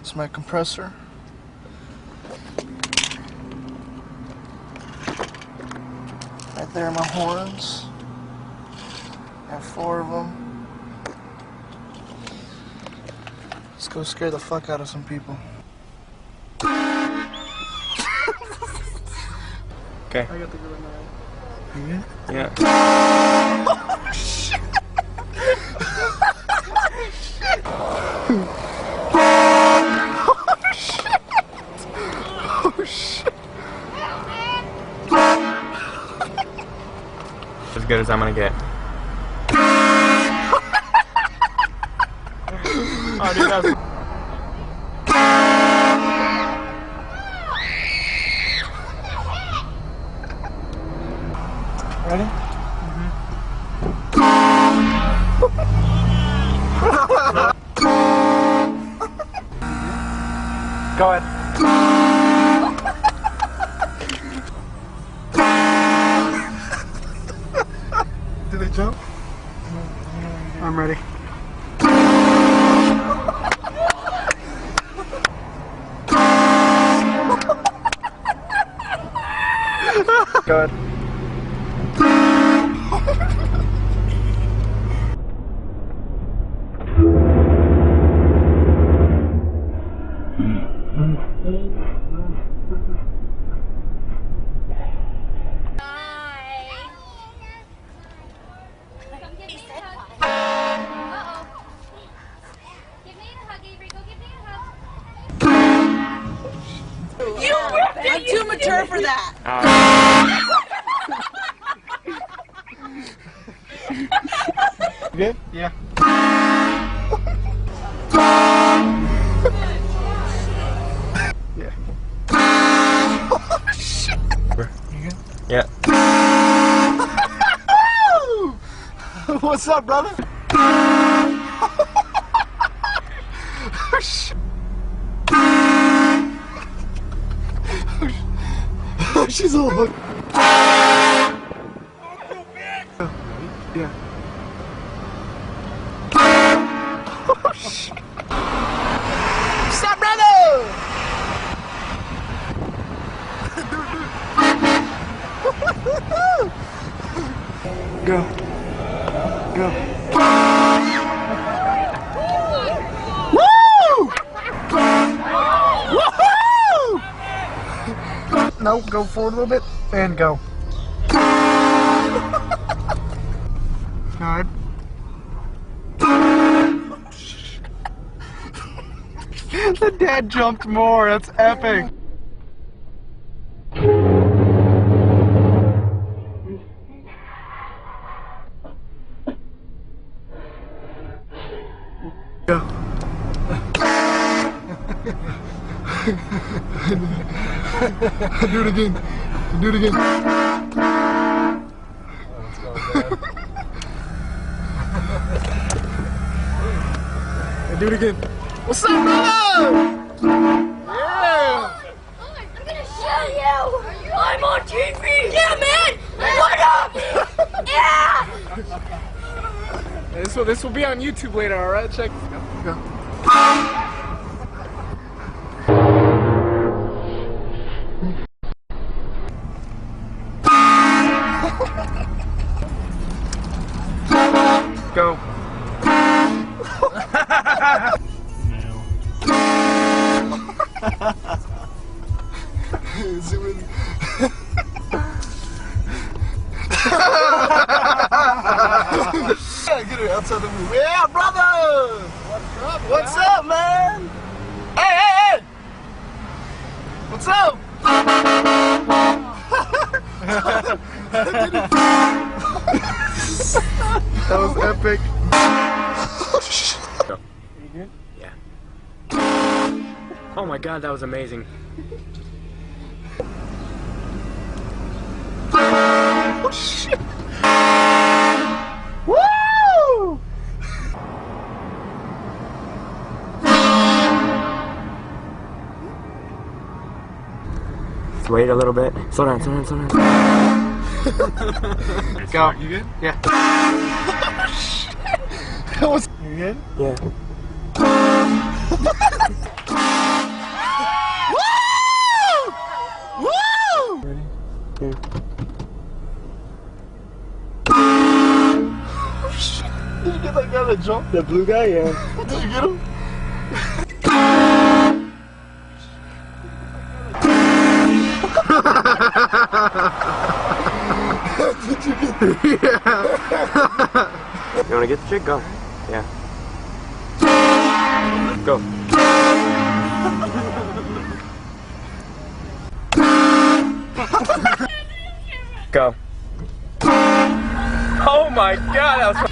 It's my compressor. Right there are my horns. I have 4 of them. Let's go scare the fuck out of some people. Okay. I got the good one. You good? Yeah. Oh shit! Oh shit! As good as I'm gonna get. Oh, dude, that's... Ready? Go ahead. Did they jump? I'm ready. Go ahead. I'm too mature for that. Good? Yeah. Yeah. Oh shit! You good? Yeah. What's up, brother? Oh shit! Oh, she's all hooked. Yeah. Oh shit! What's up, brother? Go. Go. Woo! Woohoo! No, go forward a little bit and go. Alright. The dad jumped more. That's epic. Go. Do it again. Do it again. Let's go, Dad. Do it again. What's up, brother? Yeah. I'm gonna show you. I'm on TV. Yeah, man. What up? Yeah. This will be on YouTube later, alright? Check. Go. Go. Zoom in. Get her outside the movie. Yeah, brother! What's up? What's up, man? Hey, hey, hey! What's up? That was epic. Oh, shit. Go. You good? Yeah. Oh my god, that was amazing. Oh, shit. Woo! Let's wait a little bit. Slow down, slow down, slow down. Go. You good? Yeah. That was. You good? Yeah. get that guy that jumped? The blue guy, yeah. Did you get him? Did you get him? You wanna get the chick? Go. Yeah. Go. Go. Oh my god, that was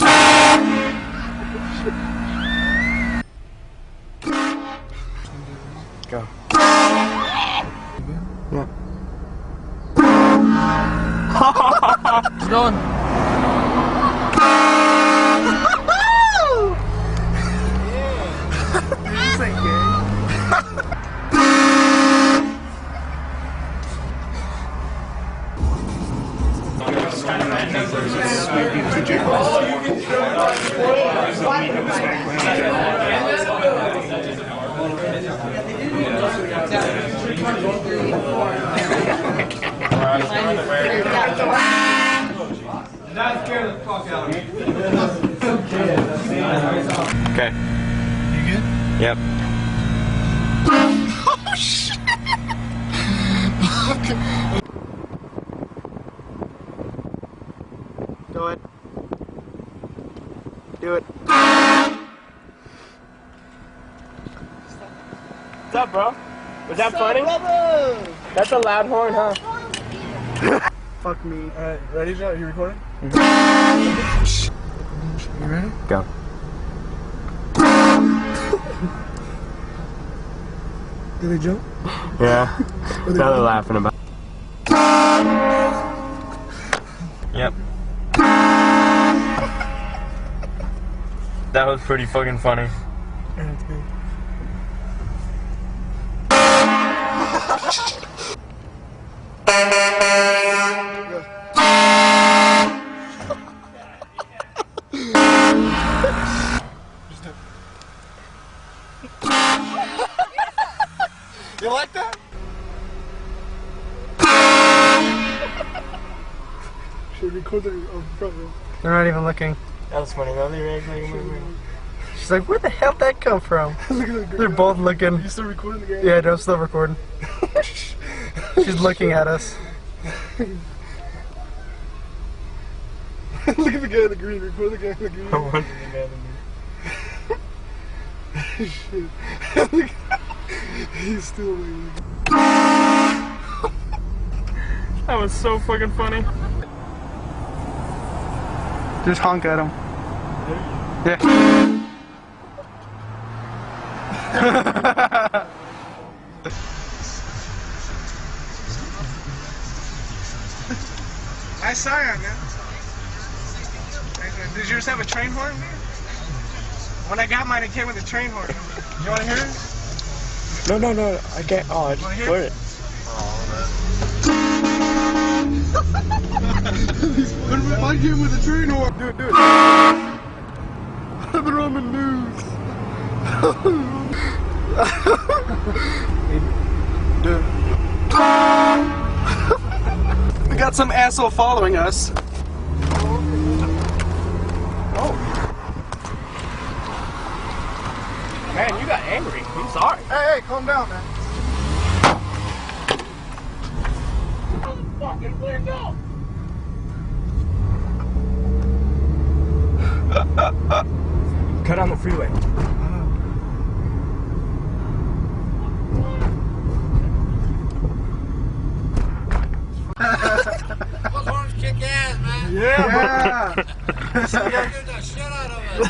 Go. Yeah. It's going. This ain't gay. Okay. You good? Yep. Oh shit! Do it. Do it. What's up, bro? Was that funny? That's a loud horn, huh? Fuck me. Alright, ready, Joe? Are you recording? You ready? Go. Did they jump? Yeah. Now they're laughing about. Yep. That was pretty fucking funny. Yeah, it's good. You like that? Should record the front row. They're not even looking. That was funny though. They were actually She's like, where the hell did that come from? Look at the They're both looking. You still recording the game? Yeah, I'm still recording. She's looking at us. Look at the guy in the green. Record the guy in the green. I wanted the guy in Shit. He's still waiting. That was so fucking funny. Just honk at him. Yeah. Nice siren, man. Did yours have a train horn? When I got mine, it came with a train horn. You want to hear it? No, no, no. I can't. Oh, I just Wanna hear put it. I came with a train horn. Do it, do it. They're on the news. Do it. We got some asshole following us. Man, you got angry. I'm sorry. Hey, calm down, man. Fucking clear, go! Cut on the freeway. Those horns kick ass, man. Yeah. You scared the shit out of us.